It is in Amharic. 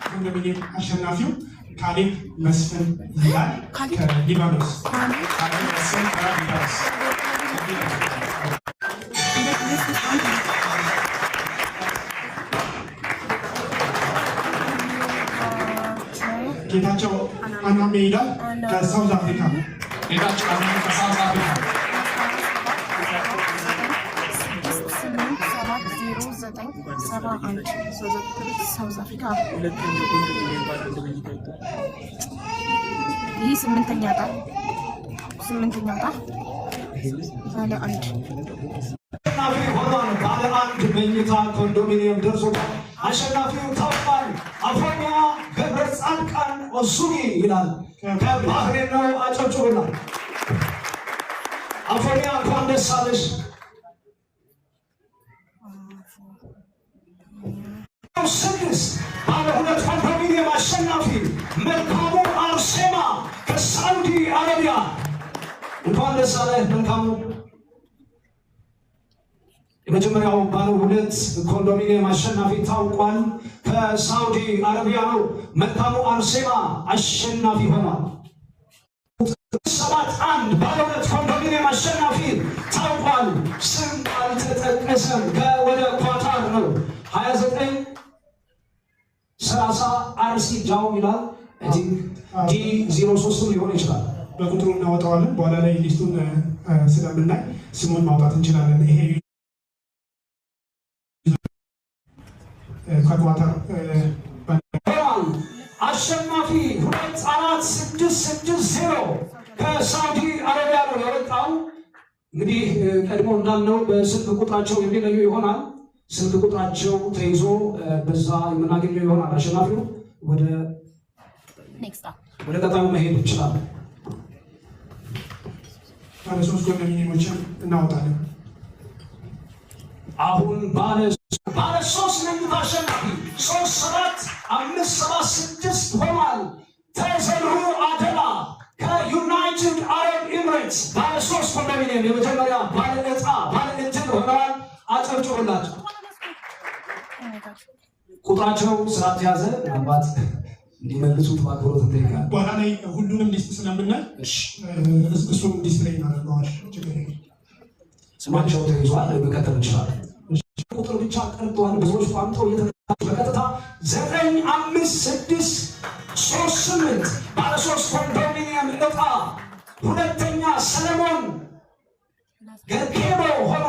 ኮንዶሚኒየም አሸናፊው ካሌብ መስፍን ይላል ከሊባኖስ ካሌብ መስፍን ከሊባኖስ ጌታቸው አናሜ ይላል ከሳውዝ አፍሪካ ጌታቸው አናሜ ከሳውዝ አፍሪካ ሳውዝ አፍሪካ ይህ ስምንተኛ ዕጣ ባለ አንድ ባለ አንድ መኝታ ኮንዶሚኒየም ደርሶታል። አሸናፊው ታውቋል። አፎሚያ ገብረ ጻድቃን ኦሱኒ ይላል ከባህሬን ነው። አጨብጭቡላት። አፎሚያ እንኳን ደስ አለሽ። ስድስት ባለ ሁለት ኮንዶሚኒየም አሸናፊ መልካሙ አርሴማ ከሳውዲ አረቢያ እንኳን ደስ አለህ መልካሙ። የመጀመሪያው ባለ ሁለት ኮንዶሚኒየም አሸናፊ ታውቋል። ከሳውዲ አረቢያ ነው። መልካሙ አርሴማ አሸናፊ ሆኗል። 71 ባለ ሁለት ኮንዶሚኒየም አሸናፊ ታውቋል። ስም አልተጠቀሰም። ከወደ ኳታር ነው። 2930 አርሲ ጃው ይላል። ዲ03 ሊሆን ይችላል። በቁጥሩ እናወጣዋለን። በኋላ ላይ ሊስቱን ስለምናይ ስሙን ማውጣት እንችላለን። ይሄ ከኳታር አሸናፊ 24660 ከሳውዲ አረቢያ ነው የወጣው። እንግዲህ ቀድሞ እንዳልነው በስልክ ቁጥራቸው የሚለዩ ይሆናል። ስልክ ቁጥራቸው ተይዞ በዛ የምናገኘው ይሆናል። አሸናፊው ወደ ቀጣዩ መሄድ ይችላል። ባለ ሶስት ኮንዶሚኒየሞችን እናወጣለን። አሁን ባለ ሶስት መኝታ አሸናፊ 37576 ሆኗል። ተዘሩ አደላ ከዩናይትድ አረብ ኤምሬትስ ባለ ሶስት ኮንዶሚኒየም የመጀመሪያ ባለ ዕጣ ባለ ዕድል ሆነዋል። አጨብጭቡላቸው። ቁጥራቸው ስላልተያዘ ምናልባት እንዲመልሱት በአክብሮት እንጠይቃለን። በኋላ ላይ ሁሉንም ሊስት ስለምናይ እሱም ዲስፕሌይ እናደርገዋል። ስማቸው ተይዟል። መቀጠል እንችላለን። ቁጥር ብቻ ቀርቷል። ብዙዎች ቋምጠው በቀጥታ 9568 ባለ ሶስት ኮንዶሚኒየም ዕጣ ሁለተኛ ሰለሞን ገርኬቦ ሆኖ